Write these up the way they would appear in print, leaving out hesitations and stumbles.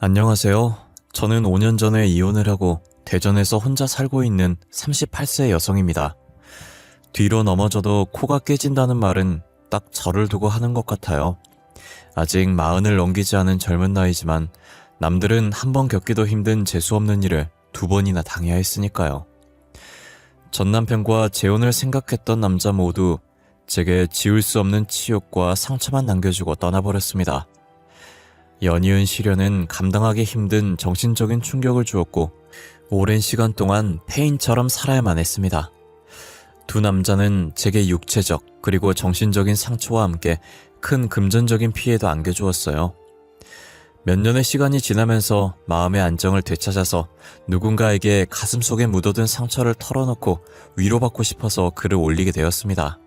안녕하세요. 저는 5년 전에 이혼을 하고 대전에서 혼자 살고 있는 38세 여성입니다. 뒤로 넘어져도 코가 깨진다는 말은 딱 저를 두고 하는 것 같아요. 아직 40을 넘기지 않은 젊은 나이지만 남들은 한 번 겪기도 힘든 재수없는 일을 2번이나 당해야 했으니까요. 전 남편과 재혼을 생각했던 남자 모두 제게 지울 수 없는 치욕과 상처만 남겨주고 떠나버렸습니다. 연이은 시련은 감당하기 힘든 정신적인 충격을 주었고 오랜 시간 동안 폐인처럼 살아야만 했습니다. 두 남자는 제게 육체적 그리고 정신적인 상처와 함께 큰 금전적인 피해도 안겨주었어요. 몇 년의 시간이 지나면서 마음의 안정을 되찾아서 누군가에게 가슴속에 묻어둔 상처를 털어놓고 위로받고 싶어서 글을 올리게 되었습니다.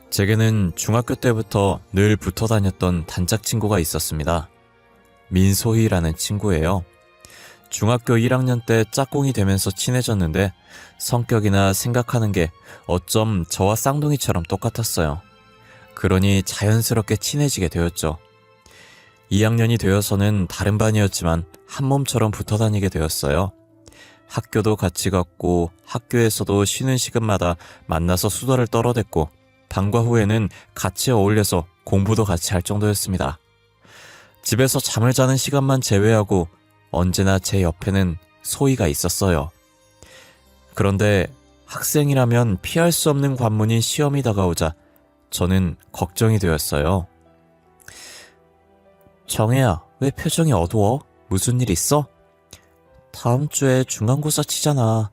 제게는 중학교 때부터 늘 붙어 다녔던 단짝 친구가 있었습니다. 민소희라는 친구예요. 중학교 1학년 때 짝꿍이 되면서 친해졌는데 성격이나 생각하는 게 어쩜 저와 쌍둥이처럼 똑같았어요. 그러니 자연스럽게 친해지게 되었죠. 2학년이 되어서는 다른 반이었지만 한 몸처럼 붙어 다니게 되었어요. 학교도 같이 갔고 학교에서도 쉬는 시간마다 만나서 수다를 떨어댔고 방과 후에는 같이 어울려서 공부도 같이 할 정도였습니다. 집에서 잠을 자는 시간만 제외하고 언제나 제 옆에는 소희가 있었어요. 그런데 학생이라면 피할 수 없는 관문인 시험이 다가오자 저는 걱정이 되었어요. 정혜야, 왜 표정이 어두워? 무슨 일 있어? 다음 주에 중간고사 치잖아.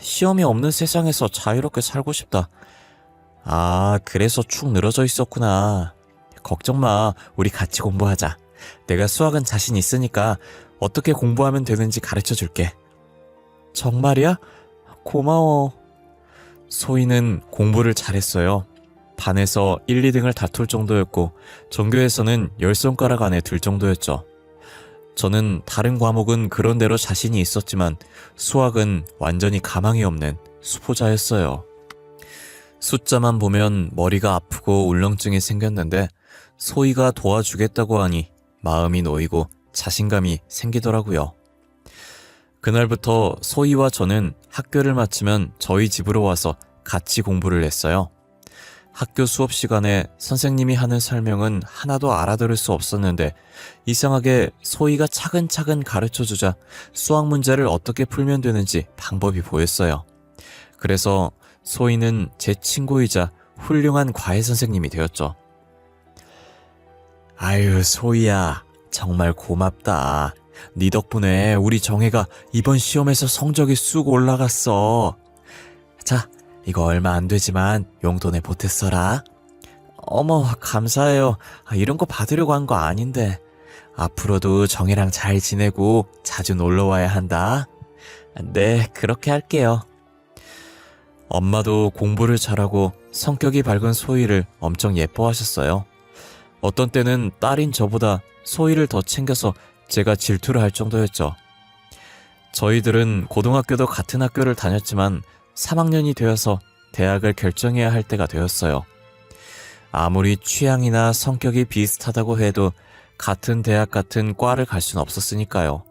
시험이 없는 세상에서 자유롭게 살고 싶다. 그래서 축 늘어져 있었구나. 걱정 마, 우리 같이 공부하자. 내가 수학은 자신 있으니까 어떻게 공부하면 되는지 가르쳐 줄게. 정말이야? 고마워. 소희는 공부를 잘했어요. 반에서 1, 2등을 다툴 정도였고 전교에서는 10손가락 안에 들 정도였죠. 저는 다른 과목은 그런대로 자신이 있었지만 수학은 완전히 가망이 없는 수포자였어요. 숫자만 보면 머리가 아프고 울렁증이 생겼는데 소희가 도와주겠다고 하니 마음이 놓이고 자신감이 생기더라고요. 그날부터 소희와 저는 학교를 마치면 저희 집으로 와서 같이 공부를 했어요. 학교 수업 시간에 선생님이 하는 설명은 하나도 알아들을 수 없었는데 이상하게 소희가 차근차근 가르쳐주자 수학 문제를 어떻게 풀면 되는지 방법이 보였어요. 그래서 소희는 제 친구이자 훌륭한 과외 선생님이 되었죠. 아유, 소희야, 정말 고맙다. 네 덕분에 우리 정혜가 이번 시험에서 성적이 쑥 올라갔어. 자, 이거 얼마 안 되지만 용돈에 보태 써라. 어머, 감사해요. 이런 거 받으려고 한 거 아닌데. 앞으로도 정혜랑 잘 지내고 자주 놀러와야 한다. 네, 그렇게 할게요. 엄마도 공부를 잘하고 성격이 밝은 소희를 엄청 예뻐하셨어요. 어떤 때는 딸인 저보다 소희를 더 챙겨서 제가 질투를 할 정도였죠. 저희들은 고등학교도 같은 학교를 다녔지만 3학년이 되어서 대학을 결정해야 할 때가 되었어요. 아무리 취향이나 성격이 비슷하다고 해도 같은 대학 같은 과를 갈 수는 없었으니까요.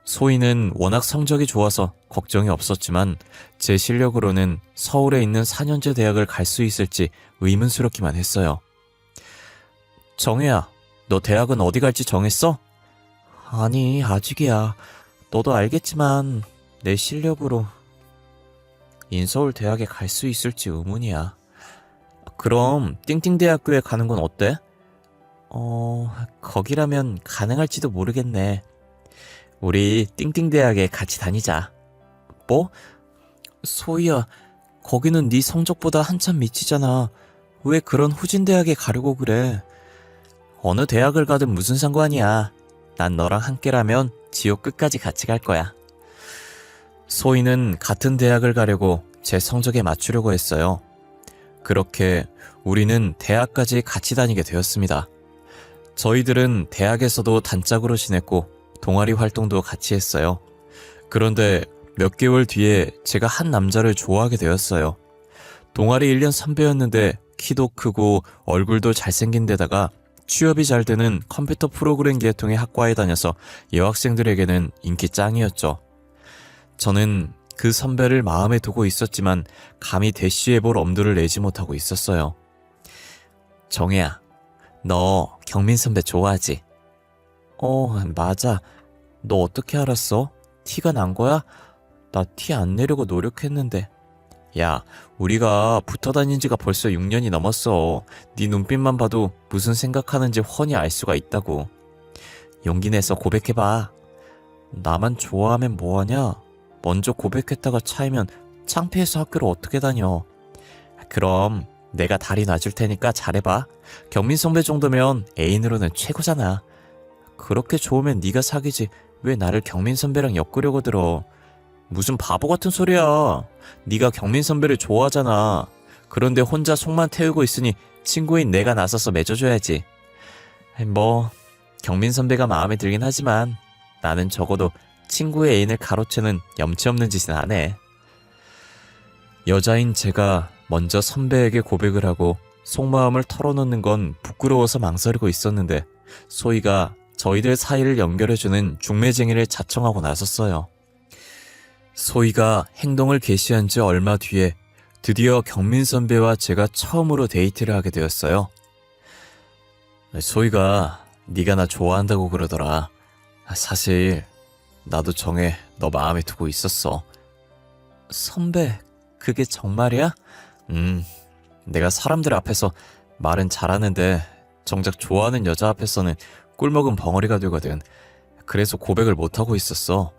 소희는 워낙 성적이 좋아서 걱정이 없었지만 제 실력으로는 서울에 있는 4년제 대학을 갈 수 있을지 의문스럽기만 했어요. 정혜야, 너 대학은 어디 갈지 정했어? 아니, 아직이야. 너도 알겠지만 내 실력으로 인서울 대학에 갈 수 있을지 의문이야. 그럼 띵띵대학교에 가는 건 어때? 거기라면 가능할지도 모르겠네. 우리 띵띵대학에 같이 다니자. 뭐? 소희야, 거기는 네 성적보다 한참 미치잖아. 왜 그런 후진대학에 가려고 그래? 어느 대학을 가든 무슨 상관이야. 난 너랑 함께라면 지옥 끝까지 같이 갈 거야. 소희는 같은 대학을 가려고 제 성적에 맞추려고 했어요. 그렇게 우리는 대학까지 같이 다니게 되었습니다. 저희들은 대학에서도 단짝으로 지냈고 동아리 활동도 같이 했어요. 그런데 몇 개월 뒤에 제가 한 남자를 좋아하게 되었어요. 동아리 1년 선배였는데 키도 크고 얼굴도 잘생긴 데다가 취업이 잘 되는 컴퓨터 프로그램 계통의 학과에 다녀서 여학생들에게는 인기 짱이었죠. 저는 그 선배를 마음에 두고 있었지만 감히 대시해볼 엄두를 내지 못하고 있었어요. 정혜야, 너 경민 선배 좋아하지? 맞아. 너 어떻게 알았어? 티가 난 거야? 나 티 안 내려고 노력했는데. 야, 우리가 붙어 다닌 지가 벌써 6년이 넘었어. 네 눈빛만 봐도 무슨 생각하는지 훤히 알 수가 있다고. 용기 내서 고백해봐. 나만 좋아하면 뭐하냐? 먼저 고백했다가 차이면 창피해서 학교를 어떻게 다녀. 그럼 내가 다리 놔줄 테니까 잘해봐. 경민 선배 정도면 애인으로는 최고잖아. 그렇게 좋으면 네가 사귀지 왜 나를 경민 선배랑 엮으려고 들어. 무슨 바보 같은 소리야. 네가 경민 선배를 좋아하잖아. 그런데 혼자 속만 태우고 있으니 친구인 내가 나서서 맺어줘야지. 뭐 경민 선배가 마음에 들긴 하지만 나는 적어도 친구의 애인을 가로채는 염치 없는 짓은 안 해. 여자인 제가 먼저 선배에게 고백을 하고 속마음을 털어놓는 건 부끄러워서 망설이고 있었는데 소희가 저희들 사이를 연결해주는 중매쟁이를 자청하고 나섰어요. 소희가 행동을 개시한 지 얼마 뒤에 드디어 경민 선배와 제가 처음으로 데이트를 하게 되었어요. 소희가 네가 나 좋아한다고 그러더라. 사실 나도 정해 너 마음에 두고 있었어. 선배, 그게 정말이야? 내가 사람들 앞에서 말은 잘하는데 정작 좋아하는 여자 앞에서는 꿀먹은 벙어리가 되거든. 그래서 고백을 못하고 있었어.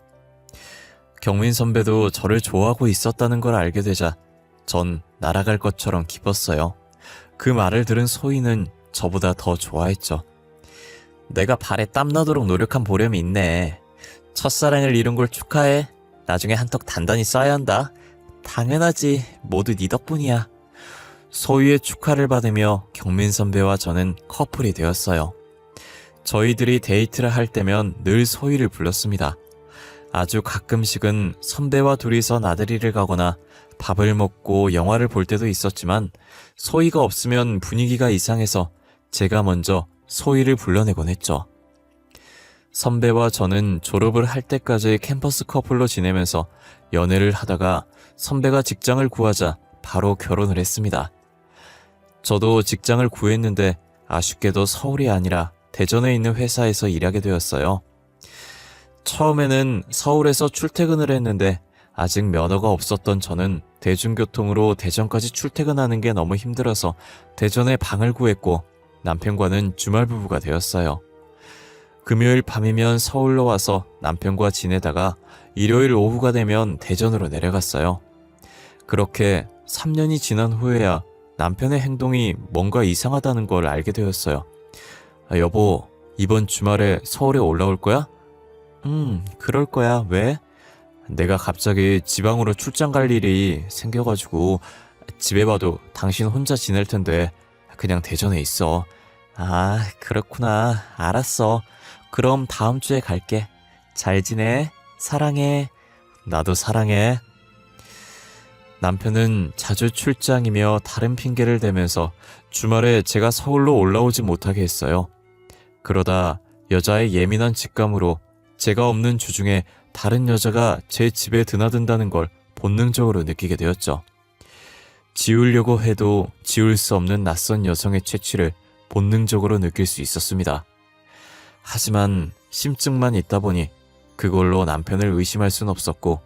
경민 선배도 저를 좋아하고 있었다는 걸 알게 되자 전 날아갈 것처럼 기뻤어요. 그 말을 들은 소희는 저보다 더 좋아했죠. 내가 발에 땀나도록 노력한 보람이 있네. 첫사랑을 이룬 걸 축하해. 나중에 한턱 단단히 쏴야 한다. 당연하지. 모두 네 덕분이야. 소희의 축하를 받으며 경민 선배와 저는 커플이 되었어요. 저희들이 데이트를 할 때면 늘 소희를 불렀습니다. 아주 가끔씩은 선배와 둘이서 나들이를 가거나 밥을 먹고 영화를 볼 때도 있었지만 소희가 없으면 분위기가 이상해서 제가 먼저 소희를 불러내곤 했죠. 선배와 저는 졸업을 할 때까지 캠퍼스 커플로 지내면서 연애를 하다가 선배가 직장을 구하자 바로 결혼을 했습니다. 저도 직장을 구했는데 아쉽게도 서울이 아니라 대전에 있는 회사에서 일하게 되었어요. 처음에는 서울에서 출퇴근을 했는데 아직 면허가 없었던 저는 대중교통으로 대전까지 출퇴근하는 게 너무 힘들어서 대전에 방을 구했고 남편과는 주말 부부가 되었어요. 금요일 밤이면 서울로 와서 남편과 지내다가 일요일 오후가 되면 대전으로 내려갔어요. 그렇게 3년이 지난 후에야 남편의 행동이 뭔가 이상하다는 걸 알게 되었어요. 여보, 이번 주말에 서울에 올라올 거야? 그럴 거야. 왜? 내가 갑자기 지방으로 출장 갈 일이 생겨가지고 집에 봐도 당신 혼자 지낼 텐데 그냥 대전에 있어. 아, 그렇구나. 알았어. 그럼 다음 주에 갈게. 잘 지내. 사랑해. 나도 사랑해. 남편은 자주 출장이며 다른 핑계를 대면서 주말에 제가 서울로 올라오지 못하게 했어요. 그러다 여자의 예민한 직감으로 제가 없는 주중에 다른 여자가 제 집에 드나든다는 걸 본능적으로 느끼게 되었죠. 지우려고 해도 지울 수 없는 낯선 여성의 채취를 본능적으로 느낄 수 있었습니다. 하지만 심증만 있다 보니 그걸로 남편을 의심할 순 없었고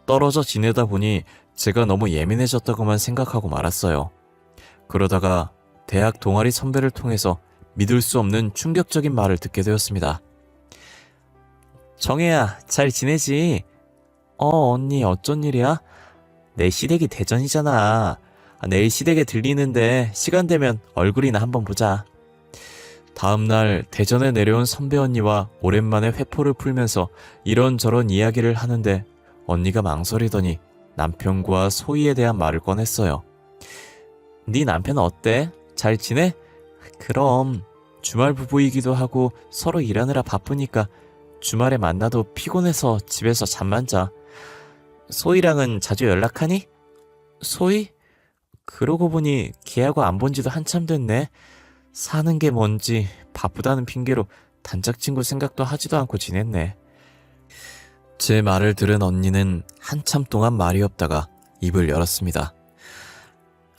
떨어져 지내다 보니 제가 너무 예민해졌다고만 생각하고 말았어요. 그러다가 대학 동아리 선배를 통해서 믿을 수 없는 충격적인 말을 듣게 되었습니다. 정혜야, 잘 지내지? 언니 어쩐 일이야? 내 시댁이 대전이잖아. 내일 시댁에 들리는데 시간 되면 얼굴이나 한번 보자. 다음날 대전에 내려온 선배 언니와 오랜만에 회포를 풀면서 이런저런 이야기를 하는데 언니가 망설이더니 남편과 소희에 대한 말을 꺼냈어요. 네 남편은 어때? 잘 지내? 그럼 주말 부부이기도 하고 서로 일하느라 바쁘니까 주말에 만나도 피곤해서 집에서 잠만 자. 소희랑은 자주 연락하니? 소희? 그러고 보니 걔하고 안 본 지도 한참 됐네. 사는 게 뭔지 바쁘다는 핑계로 단짝 친구 생각도 하지도 않고 지냈네. 제 말을 들은 언니는 한참 동안 말이 없다가 입을 열었습니다.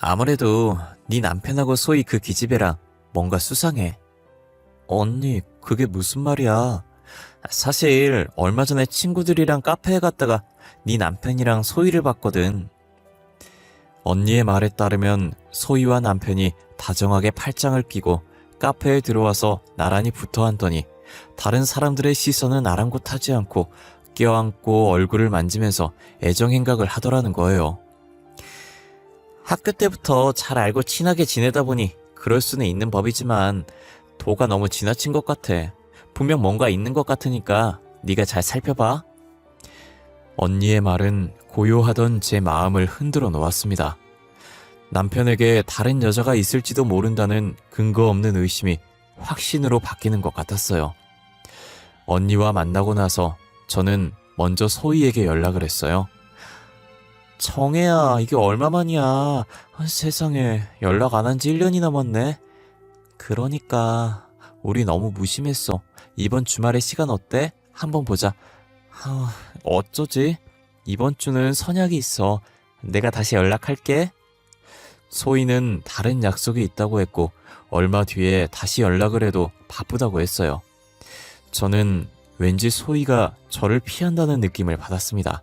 아무래도 네 남편하고 소희 그 기집애랑 뭔가 수상해. 언니, 그게 무슨 말이야? 사실 얼마 전에 친구들이랑 카페에 갔다가 네 남편이랑 소희를 봤거든. 언니의 말에 따르면 소희와 남편이 다정하게 팔짱을 끼고 카페에 들어와서 나란히 붙어 앉더니 다른 사람들의 시선은 아랑곳하지 않고 껴안고 얼굴을 만지면서 애정행각을 하더라는 거예요. 학교 때부터 잘 알고 친하게 지내다 보니 그럴 수는 있는 법이지만 도가 너무 지나친 것 같아. 분명 뭔가 있는 것 같으니까 네가 잘 살펴봐. 언니의 말은 고요하던 제 마음을 흔들어 놓았습니다. 남편에게 다른 여자가 있을지도 모른다는 근거 없는 의심이 확신으로 바뀌는 것 같았어요. 언니와 만나고 나서 저는 먼저 소희에게 연락을 했어요. 정혜야, 이게 얼마만이야. 세상에, 연락 안 한 지 1년이 넘었네. 그러니까 우리 너무 무심했어. 이번 주말에 시간 어때? 한번 보자. 어쩌지? 이번 주는 선약이 있어. 내가 다시 연락할게. 소희는 다른 약속이 있다고 했고 얼마 뒤에 다시 연락을 해도 바쁘다고 했어요. 저는 왠지 소희가 저를 피한다는 느낌을 받았습니다.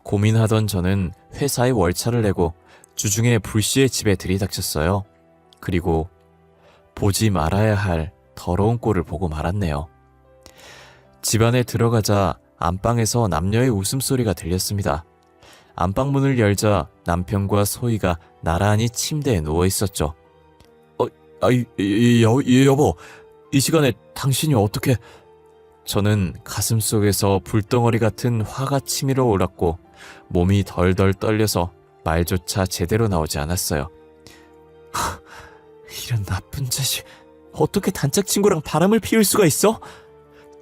고민하던 저는 회사에 월차를 내고 주중에 불시에 집에 들이닥쳤어요. 그리고 보지 말아야 할 더러운 꼴을 보고 말았네요. 집 안에 들어가자 안방에서 남녀의 웃음소리가 들렸습니다. 안방문을 열자 남편과 소희가 나란히 침대에 누워 있었죠. 여보, 이 시간에 당신이 어떻게... 저는 가슴속에서 불덩어리 같은 화가 치밀어 올랐고 몸이 덜덜 떨려서 말조차 제대로 나오지 않았어요. 이런 나쁜 자식, 어떻게 단짝 친구랑 바람을 피울 수가 있어?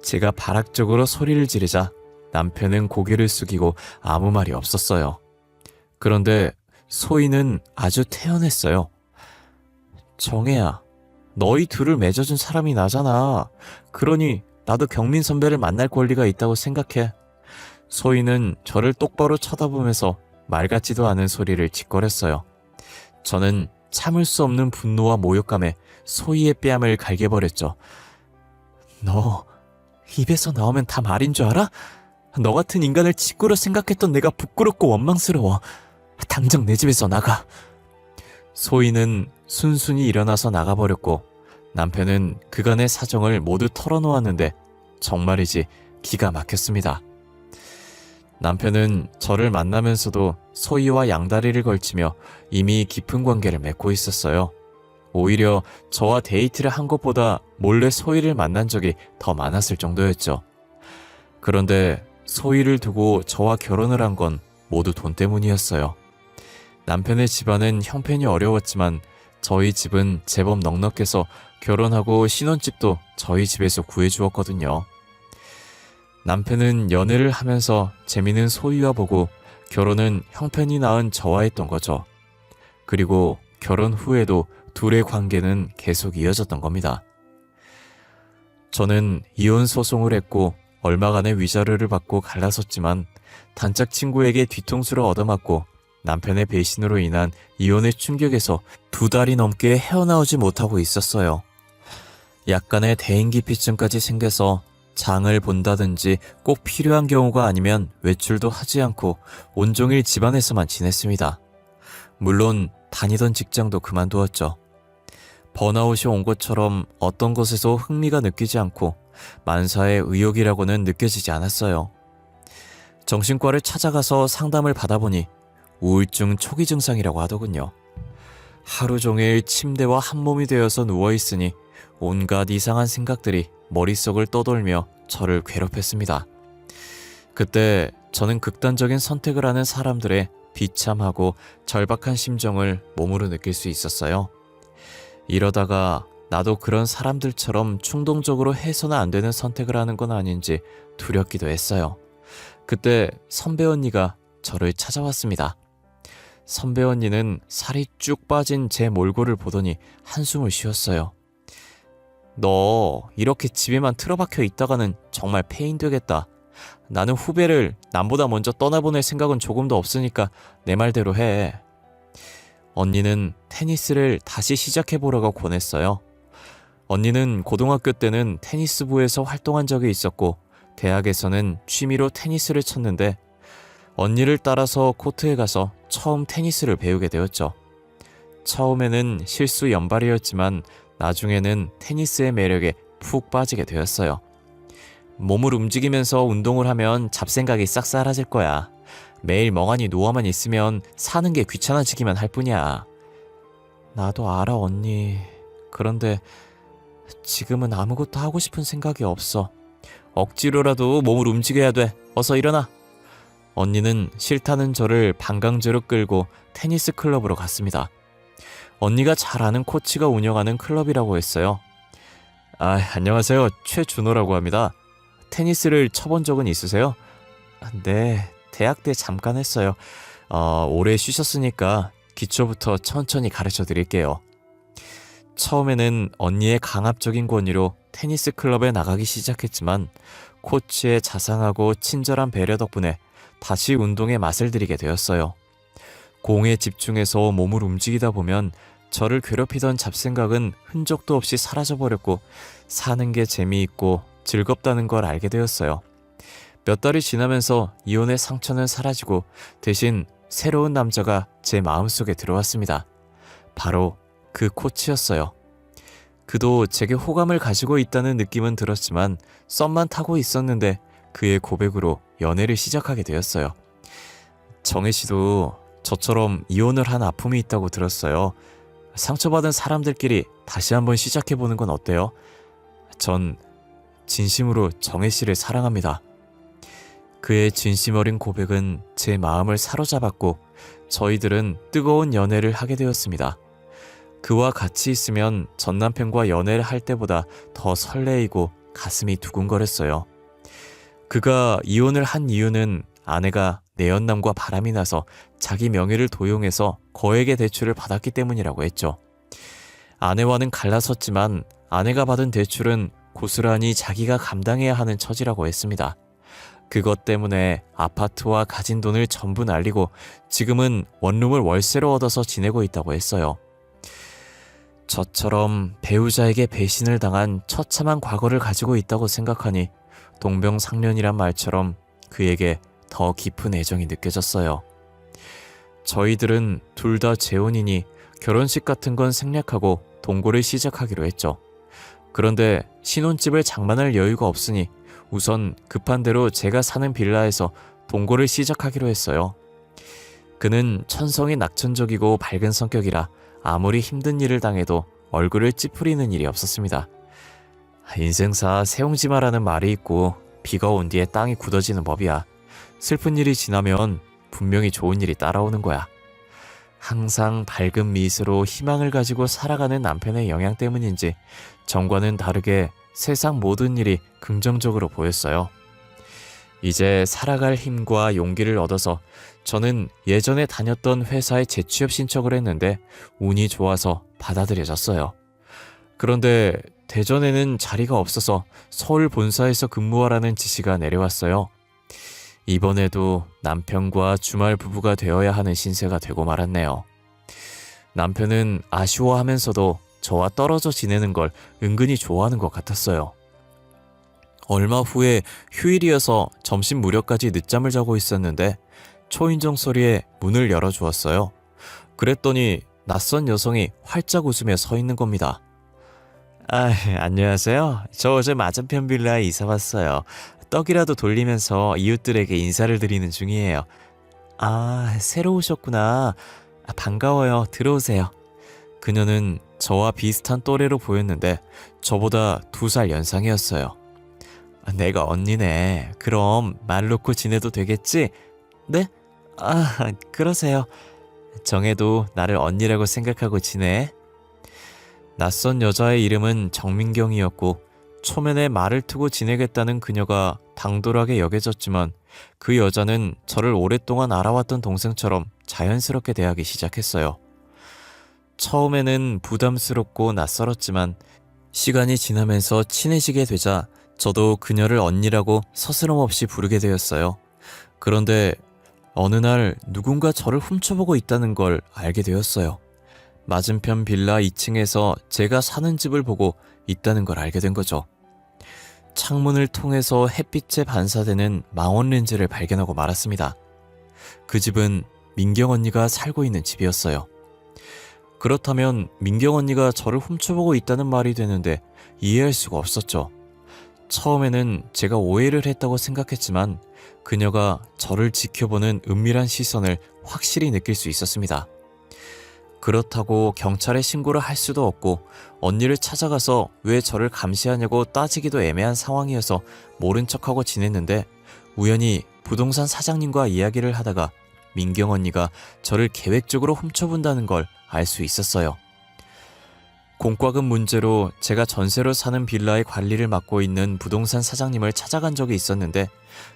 제가 발악적으로 소리를 지르자 남편은 고개를 숙이고 아무 말이 없었어요. 그런데 소희는 아주 태연했어요. 정혜야, 너희 둘을 맺어준 사람이 나잖아. 그러니 나도 경민 선배를 만날 권리가 있다고 생각해. 소희는 저를 똑바로 쳐다보면서 말 같지도 않은 소리를 짓거렸어요. 저는 참을 수 없는 분노와 모욕감에 소희의 뺨을 갈겨버렸죠. 너 입에서 나오면 다 말인 줄 알아? 너 같은 인간을 친구로 생각했던 내가 부끄럽고 원망스러워. 당장 내 집에서 나가. 소희는 순순히 일어나서 나가버렸고 남편은 그간의 사정을 모두 털어놓았는데 정말이지 기가 막혔습니다. 남편은 저를 만나면서도 소희와 양다리를 걸치며 이미 깊은 관계를 맺고 있었어요. 오히려 저와 데이트를 한 것보다 몰래 소희를 만난 적이 더 많았을 정도였죠. 그런데 소희를 두고 저와 결혼을 한 건 모두 돈 때문이었어요. 남편의 집안은 형편이 어려웠지만 저희 집은 제법 넉넉해서 결혼하고 신혼집도 저희 집에서 구해주었거든요. 남편은 연애를 하면서 재미는 소희와 보고 결혼은 형편이 나은 저와 했던 거죠. 그리고 결혼 후에도 둘의 관계는 계속 이어졌던 겁니다. 저는 이혼 소송을 했고 얼마간의 위자료를 받고 갈라섰지만 단짝 친구에게 뒤통수를 얻어맞고 남편의 배신으로 인한 이혼의 충격에서 2달이 넘게 헤어나오지 못하고 있었어요. 약간의 대인기피증까지 생겨서 장을 본다든지 꼭 필요한 경우가 아니면 외출도 하지 않고 온종일 집안에서만 지냈습니다. 물론 다니던 직장도 그만두었죠. 번아웃이 온 것처럼 어떤 것에서 흥미가 느끼지 않고 만사의 의욕이라고는 느껴지지 않았어요. 정신과를 찾아가서 상담을 받아보니 우울증 초기 증상이라고 하더군요. 하루 종일 침대와 한 몸이 되어서 누워있으니 온갖 이상한 생각들이 머릿속을 떠돌며 저를 괴롭혔습니다. 그때 저는 극단적인 선택을 하는 사람들의 비참하고 절박한 심정을 몸으로 느낄 수 있었어요. 이러다가 나도 그런 사람들처럼 충동적으로 해서는 안 되는 선택을 하는 건 아닌지 두렵기도 했어요. 그때 선배 언니가 저를 찾아왔습니다. 선배 언니는 살이 쭉 빠진 제 몰골을 보더니 한숨을 쉬었어요. 너 이렇게 집에만 틀어박혀 있다가는 정말 폐인 되겠다. 나는 후배를 남보다 먼저 떠나보낼 생각은 조금도 없으니까 내 말대로 해. 언니는 테니스를 다시 시작해보라고 권했어요. 언니는 고등학교 때는 테니스부에서 활동한 적이 있었고 대학에서는 취미로 테니스를 쳤는데 언니를 따라서 코트에 가서 처음 테니스를 배우게 되었죠. 처음에는 실수 연발이었지만 나중에는 테니스의 매력에 푹 빠지게 되었어요. 몸을 움직이면서 운동을 하면 잡생각이 싹 사라질 거야. 매일 멍하니 누워만 있으면 사는 게 귀찮아지기만 할 뿐이야. 나도 알아, 언니. 그런데 지금은 아무것도 하고 싶은 생각이 없어. 억지로라도 몸을 움직여야 돼. 어서 일어나. 언니는 싫다는 저를 반강제로 끌고 테니스 클럽으로 갔습니다. 언니가 잘 아는 코치가 운영하는 클럽이라고 했어요. 안녕하세요. 최준호라고 합니다. 테니스를 쳐본 적은 있으세요? 네, 대학 때 잠깐 했어요. 오래 쉬셨으니까 기초부터 천천히 가르쳐 드릴게요. 처음에는 언니의 강압적인 권유로 테니스 클럽에 나가기 시작했지만 코치의 자상하고 친절한 배려 덕분에 다시 운동에 맛을 들이게 되었어요. 공에 집중해서 몸을 움직이다 보면 저를 괴롭히던 잡생각은 흔적도 없이 사라져버렸고 사는 게 재미있고 즐겁다는 걸 알게 되었어요. 몇 달이 지나면서 이혼의 상처는 사라지고 대신 새로운 남자가 제 마음속에 들어왔습니다. 바로 그 코치였어요. 그도 제게 호감을 가지고 있다는 느낌은 들었지만 썸만 타고 있었는데 그의 고백으로 연애를 시작하게 되었어요. 정혜 씨도 저처럼 이혼을 한 아픔이 있다고 들었어요. 상처받은 사람들끼리 다시 한번 시작해보는 건 어때요? 전 진심으로 정혜 씨를 사랑합니다. 그의 진심 어린 고백은 제 마음을 사로잡았고 저희들은 뜨거운 연애를 하게 되었습니다. 그와 같이 있으면 전 남편과 연애를 할 때보다 더 설레이고 가슴이 두근거렸어요. 그가 이혼을 한 이유는 아내가 내연남과 바람이 나서 자기 명의를 도용해서 거액의 대출을 받았기 때문이라고 했죠. 아내와는 갈라섰지만 아내가 받은 대출은 고스란히 자기가 감당해야 하는 처지라고 했습니다. 그것 때문에 아파트와 가진 돈을 전부 날리고 지금은 원룸을 월세로 얻어서 지내고 있다고 했어요. 저처럼 배우자에게 배신을 당한 처참한 과거를 가지고 있다고 생각하니 동병상련이란 말처럼 그에게 더 깊은 애정이 느껴졌어요. 저희들은 둘 다 재혼이니 결혼식 같은 건 생략하고 동거를 시작하기로 했죠. 그런데 신혼집을 장만할 여유가 없으니 우선 급한 대로 제가 사는 빌라에서 동거를 시작하기로 했어요. 그는 천성이 낙천적이고 밝은 성격이라 아무리 힘든 일을 당해도 얼굴을 찌푸리는 일이 없었습니다. 인생사 세옹지마라는 말이 있고 비가 온 뒤에 땅이 굳어지는 법이야. 슬픈 일이 지나면 분명히 좋은 일이 따라오는 거야. 항상 밝은 미소로 희망을 가지고 살아가는 남편의 영향 때문인지 전과는 다르게 세상 모든 일이 긍정적으로 보였어요. 이제 살아갈 힘과 용기를 얻어서 저는 예전에 다녔던 회사에 재취업 신청을 했는데 운이 좋아서 받아들여졌어요. 그런데 대전에는 자리가 없어서 서울 본사에서 근무하라는 지시가 내려왔어요. 이번에도 남편과 주말 부부가 되어야 하는 신세가 되고 말았네요. 남편은 아쉬워하면서도 저와 떨어져 지내는 걸 은근히 좋아하는 것 같았어요. 얼마 후에 휴일이어서 점심 무렵까지 늦잠을 자고 있었는데 초인종 소리에 문을 열어주었어요. 그랬더니 낯선 여성이 활짝 웃으며 서 있는 겁니다. 안녕하세요. 저 어제 맞은편 빌라에 이사 왔어요. 떡이라도 돌리면서 이웃들에게 인사를 드리는 중이에요. 새로 오셨구나. 반가워요. 들어오세요. 그녀는 저와 비슷한 또래로 보였는데 저보다 2살 연상이었어요. 내가 언니네. 그럼 말 놓고 지내도 되겠지? 네? 그러세요. 정혜도 나를 언니라고 생각하고 지내. 낯선 여자의 이름은 정민경이었고 초면에 말을 트고 지내겠다는 그녀가 당돌하게 여겨졌지만 그 여자는 저를 오랫동안 알아왔던 동생처럼 자연스럽게 대하기 시작했어요. 처음에는 부담스럽고 낯설었지만 시간이 지나면서 친해지게 되자 저도 그녀를 언니라고 서스럼 없이 부르게 되었어요. 그런데 어느 날 누군가 저를 훔쳐보고 있다는 걸 알게 되었어요. 맞은편 빌라 2층에서 제가 사는 집을 보고 있다는 걸 알게 된 거죠. 창문을 통해서 햇빛에 반사되는 망원 렌즈를 발견하고 말았습니다. 그 집은 민경 언니가 살고 있는 집이었어요. 그렇다면 민경 언니가 저를 훔쳐보고 있다는 말이 되는데 이해할 수가 없었죠. 처음에는 제가 오해를 했다고 생각했지만 그녀가 저를 지켜보는 은밀한 시선을 확실히 느낄 수 있었습니다. 그렇다고 경찰에 신고를 할 수도 없고 언니를 찾아가서 왜 저를 감시하냐고 따지기도 애매한 상황이어서 모른 척하고 지냈는데 우연히 부동산 사장님과 이야기를 하다가 민경 언니가 저를 계획적으로 훔쳐본다는 걸 알 수 있었어요. 공과금 문제로 제가 전세로 사는 빌라의 관리를 맡고 있는 부동산 사장님을 찾아간 적이 있었는데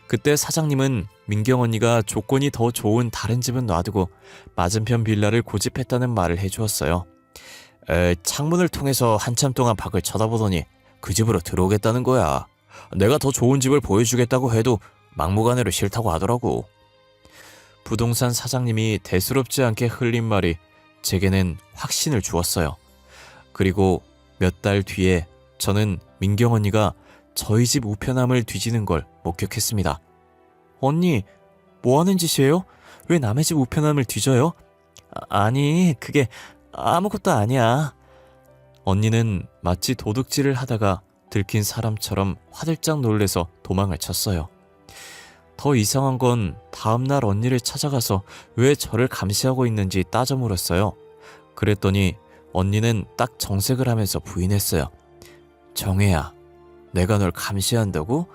그때 사장님은 민경 언니가 조건이 더 좋은 다른 집은 놔두고 맞은편 빌라를 고집했다는 말을 해주었어요. 창문을 통해서 한참 동안 밖을 쳐다보더니 그 집으로 들어오겠다는 거야. 내가 더 좋은 집을 보여주겠다고 해도 막무가내로 싫다고 하더라고. 부동산 사장님이 대수롭지 않게 흘린 말이 제게는 확신을 주었어요. 그리고 몇 달 뒤에 저는 민경 언니가 저희 집 우편함을 뒤지는 걸 목격했습니다. 언니, 뭐 하는 짓이에요? 왜 남의 집 우편함을 뒤져요? 아니, 그게 아무것도 아니야. 언니는 마치 도둑질을 하다가 들킨 사람처럼 화들짝 놀래서 도망을 쳤어요. 더 이상한 건 다음날 언니를 찾아가서 왜 저를 감시하고 있는지 따져 물었어요. 그랬더니 언니는 딱 정색을 하면서 부인했어요. 정혜야, 내가 널 감시한다고?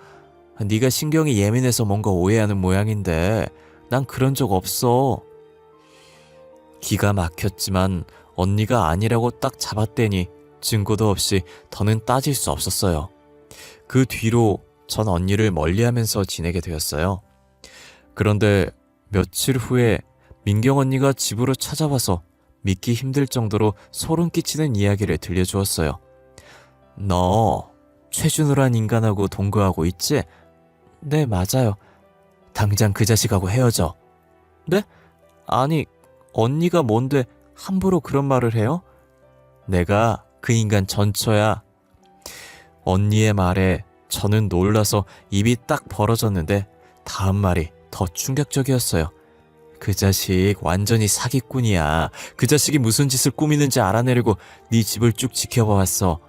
네가 신경이 예민해서 뭔가 오해하는 모양인데 난 그런 적 없어. 기가 막혔지만 언니가 아니라고 딱 잡아떼니 증거도 없이 더는 따질 수 없었어요. 그 뒤로 전 언니를 멀리하면서 지내게 되었어요. 그런데 며칠 후에 민경 언니가 집으로 찾아와서 믿기 힘들 정도로 소름 끼치는 이야기를 들려주었어요. 너 최준우란 인간하고 동거하고 있지? 네, 맞아요. 당장 그 자식하고 헤어져. 네? 아니, 언니가 뭔데 함부로 그런 말을 해요? 내가 그 인간 전처야. 언니의 말에 저는 놀라서 입이 딱 벌어졌는데 다음 말이 더 충격적이었어요. 그 자식 완전히 사기꾼이야. 그 자식이 무슨 짓을 꾸미는지 알아내려고 네 집을 쭉 지켜봐왔어.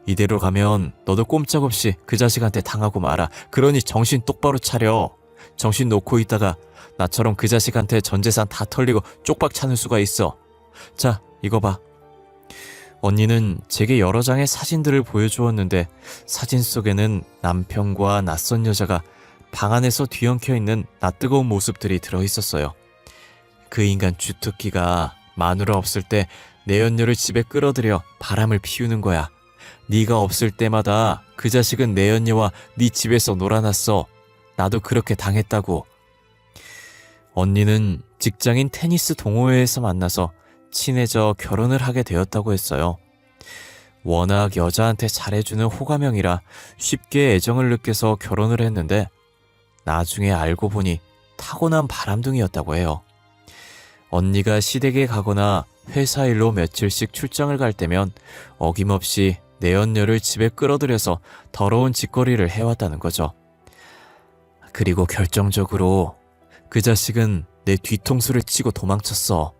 이대로 가면 너도 꼼짝없이 그 자식한테 당하고 말아. 그러니 정신 똑바로 차려. 정신 놓고 있다가 나처럼 그 자식한테 전 재산 다 털리고 쪽박 차는 수가 있어. 자, 이거 봐. 언니는 제게 여러 장의 사진들을 보여주었는데 사진 속에는 남편과 낯선 여자가 방 안에서 뒤엉켜 있는 낯뜨거운 모습들이 들어있었어요. 그 인간 주특기가 마누라 없을 때 내연녀를 집에 끌어들여 바람을 피우는 거야. 네가 없을 때마다 그 자식은 내연녀와 네 집에서 놀아났어. 나도 그렇게 당했다고. 언니는 직장인 테니스 동호회에서 만나서 친해져 결혼을 하게 되었다고 했어요. 워낙 여자한테 잘해주는 호감형이라 쉽게 애정을 느껴서 결혼을 했는데 나중에 알고 보니 타고난 바람둥이였다고 해요. 언니가 시댁에 가거나 회사 일로 며칠씩 출장을 갈 때면 어김없이 내연녀를 집에 끌어들여서 더러운 짓거리를 해왔다는 거죠. 그리고 결정적으로 그 자식은 내 뒤통수를 치고 도망쳤어.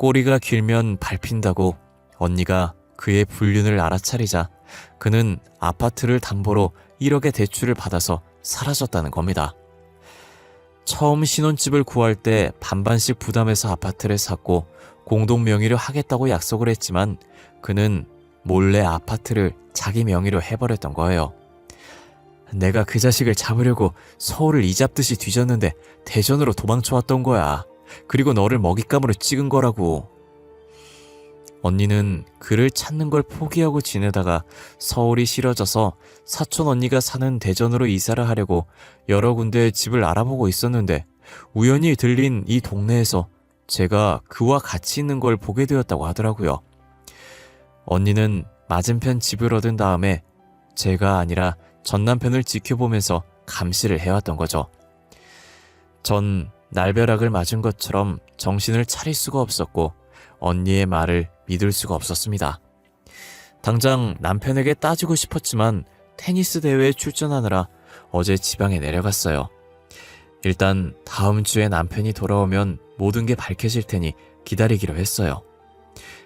꼬리가 길면 밟힌다고 언니가 그의 불륜을 알아차리자 그는 아파트를 담보로 1억의 대출을 받아서 사라졌다는 겁니다. 처음 신혼집을 구할 때 반반씩 부담해서 아파트를 샀고 공동 명의로 하겠다고 약속을 했지만 그는 몰래 아파트를 자기 명의로 해버렸던 거예요. 내가 그 자식을 잡으려고 서울을 이잡듯이 뒤졌는데 대전으로 도망쳐왔던 거야. 그리고 너를 먹잇감으로 찍은 거라고. 언니는 그를 찾는 걸 포기하고 지내다가 서울이 싫어져서 사촌 언니가 사는 대전으로 이사를 하려고 여러 군데 집을 알아보고 있었는데 우연히 들린 이 동네에서 제가 그와 같이 있는 걸 보게 되었다고 하더라고요. 언니는 맞은편 집을 얻은 다음에 제가 아니라 전 남편을 지켜보면서 감시를 해왔던 거죠. 전 날벼락을 맞은 것처럼 정신을 차릴 수가 없었고 언니의 말을 믿을 수가 없었습니다. 당장 남편에게 따지고 싶었지만 테니스 대회에 출전하느라 어제 지방에 내려갔어요. 일단 다음 주에 남편이 돌아오면 모든 게 밝혀질 테니 기다리기로 했어요.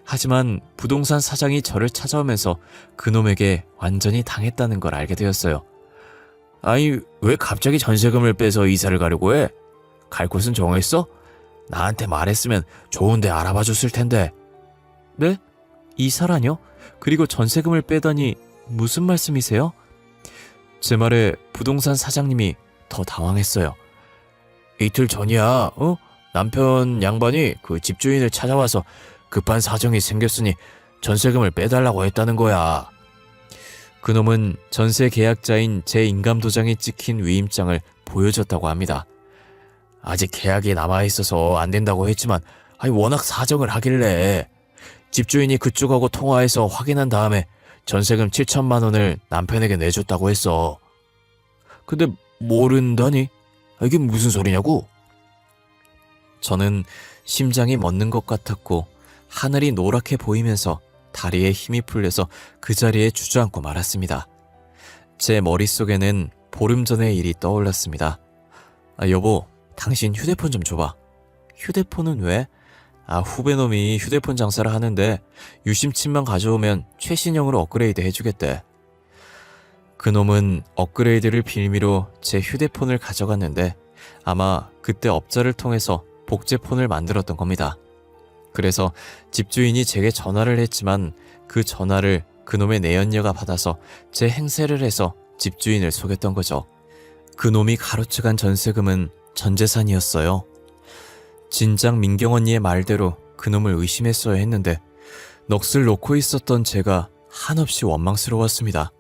하지만 부동산 사장이 저를 찾아오면서 그놈에게 완전히 당했다는 걸 알게 되었어요. 아니, 왜 갑자기 전세금을 빼서 이사를 가려고 해? 갈 곳은 정했어? 나한테 말했으면 좋은 데 알아봐 줬을 텐데. 네? 이사라뇨? 그리고 전세금을 빼다니 무슨 말씀이세요? 제 말에 부동산 사장님이 더 당황했어요. 이틀 전이야, 남편 양반이 그 집주인을 찾아와서 급한 사정이 생겼으니 전세금을 빼달라고 했다는 거야. 그놈은 전세 계약자인 제 인감도장에 찍힌 위임장을 보여줬다고 합니다. 아직 계약이 남아있어서 안 된다고 했지만 워낙 사정을 하길래 집주인이 그쪽하고 통화해서 확인한 다음에 전세금 7천만 원을 남편에게 내줬다고 했어. 근데 모른다니? 이게 무슨 소리냐고? 저는 심장이 멎는 것 같았고 하늘이 노랗게 보이면서 다리에 힘이 풀려서 그 자리에 주저앉고 말았습니다. 제 머릿속에는 보름 전의 일이 떠올랐습니다. 여보, 당신 휴대폰 좀 줘봐. 휴대폰은 왜? 후배놈이 휴대폰 장사를 하는데 유심칩만 가져오면 최신형으로 업그레이드 해주겠대. 그놈은 업그레이드를 빌미로 제 휴대폰을 가져갔는데 아마 그때 업자를 통해서 복제폰을 만들었던 겁니다. 그래서 집주인이 제게 전화를 했지만 그 전화를 그놈의 내연녀가 받아서 제 행세를 해서 집주인을 속였던 거죠. 그놈이 가로채간 전세금은 전 재산이었어요. 진작 민경 언니의 말대로 그놈을 의심했어야 했는데 넋을 놓고 있었던 제가 한없이 원망스러웠습니다.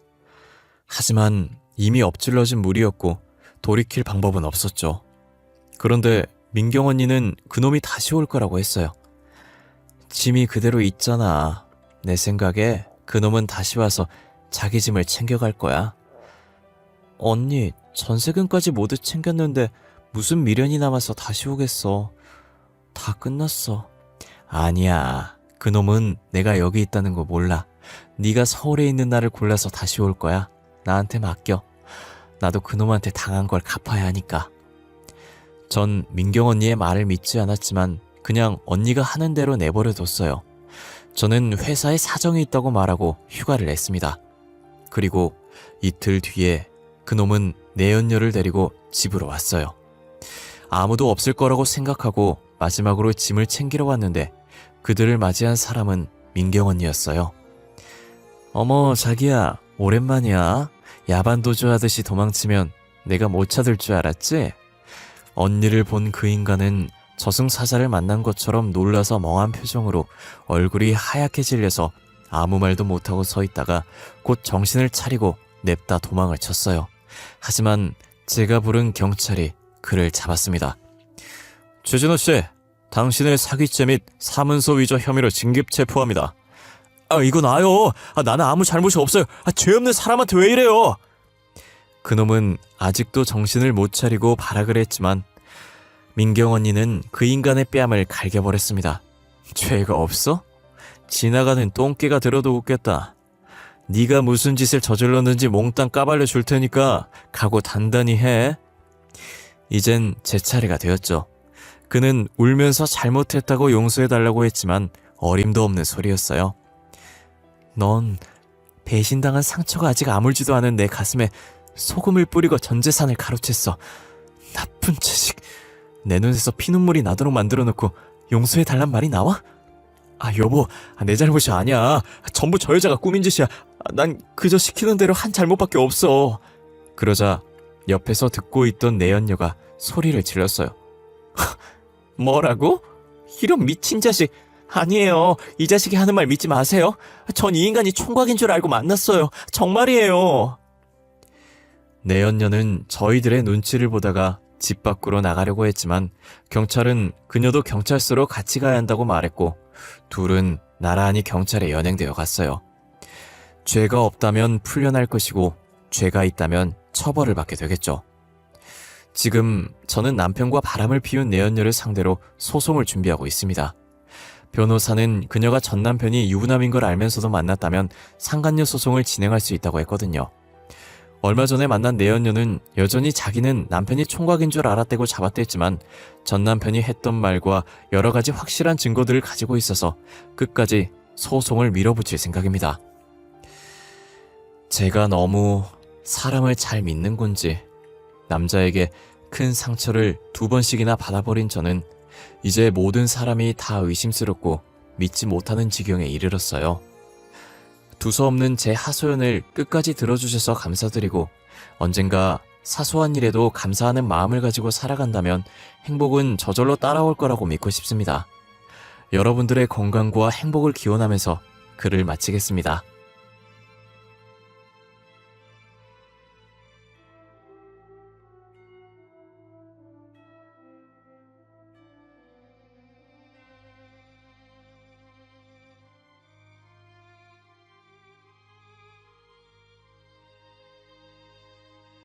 하지만 이미 엎질러진 물이었고 돌이킬 방법은 없었죠. 그런데 민경 언니는 그놈이 다시 올 거라고 했어요. 짐이 그대로 있잖아. 내 생각에 그놈은 다시 와서 자기 짐을 챙겨갈 거야. 언니, 전세금까지 모두 챙겼는데 무슨 미련이 남아서 다시 오겠어. 다 끝났어. 아니야. 그놈은 내가 여기 있다는 거 몰라. 네가 서울에 있는 날을 골라서 다시 올 거야. 나한테 맡겨. 나도 그놈한테 당한 걸 갚아야 하니까. 전 민경 언니의 말을 믿지 않았지만 그냥 언니가 하는 대로 내버려 뒀어요. 저는 회사에 사정이 있다고 말하고 휴가를 냈습니다. 그리고 이틀 뒤에 그놈은 내연녀를 데리고 집으로 왔어요. 아무도 없을 거라고 생각하고 마지막으로 짐을 챙기러 왔는데 그들을 맞이한 사람은 민경 언니였어요. 어머, 자기야, 오랜만이야. 야반도주 하듯이 도망치면 내가 못 찾을 줄 알았지? 언니를 본 그 인간은 저승사자를 만난 것처럼 놀라서 멍한 표정으로 얼굴이 하얗게 질려서 아무 말도 못하고 서 있다가 곧 정신을 차리고 냅다 도망을 쳤어요. 하지만 제가 부른 경찰이 그를 잡았습니다. 최진호 씨, 당신을 사기죄 및 사문서 위조 혐의로 긴급 체포합니다. 이거 나요. 나는 아무 잘못이 없어요. 죄 없는 사람한테 왜 이래요? 그놈은 아직도 정신을 못 차리고 발악을 했지만 민경 언니는 그 인간의 뺨을 갈겨버렸습니다. 죄가 없어? 지나가는 똥개가 들어도 웃겠다. 네가 무슨 짓을 저질렀는지 몽땅 까발려 줄 테니까 각오 단단히 해. 이젠 제 차례가 되었죠. 그는 울면서 잘못했다고 용서해달라고 했지만 어림도 없는 소리였어요. 넌 배신당한 상처가 아직 아물지도 않은 내 가슴에 소금을 뿌리고 전 재산을 가로챘어. 나쁜 자식. 내 눈에서 피눈물이 나도록 만들어놓고 용서해달란 말이 나와? 여보, 내 잘못이 아니야. 전부 저 여자가 꾸민 짓이야. 난 그저 시키는 대로 한 잘못밖에 없어. 그러자 옆에서 듣고 있던 내연녀가 소리를 질렀어요. 뭐라고? 이런 미친 자식. 아니에요. 이 자식이 하는 말 믿지 마세요. 전 이 인간이 총각인 줄 알고 만났어요. 정말이에요. 내연녀는 저희들의 눈치를 보다가 집 밖으로 나가려고 했지만 경찰은 그녀도 경찰서로 같이 가야 한다고 말했고 둘은 나란히 경찰에 연행되어 갔어요. 죄가 없다면 풀려날 것이고 죄가 있다면 처벌을 받게 되겠죠. 지금 저는 남편과 바람을 피운 내연녀를 상대로 소송을 준비하고 있습니다. 변호사는 그녀가 전 남편이 유부남인 걸 알면서도 만났다면 상간녀 소송을 진행할 수 있다고 했거든요. 얼마 전에 만난 내연녀는 여전히 자기는 남편이 총각인 줄 알았다고 잡아댔지만 전 남편이 했던 말과 여러 가지 확실한 증거들을 가지고 있어서 끝까지 소송을 밀어붙일 생각입니다. 제가 너무 사람을 잘 믿는 건지 남자에게 큰 상처를 2번씩이나 받아버린 저는 이제 모든 사람이 다 의심스럽고 믿지 못하는 지경에 이르렀어요. 두서없는 제 하소연을 끝까지 들어주셔서 감사드리고 언젠가 사소한 일에도 감사하는 마음을 가지고 살아간다면 행복은 저절로 따라올 거라고 믿고 싶습니다. 여러분들의 건강과 행복을 기원하면서 글을 마치겠습니다.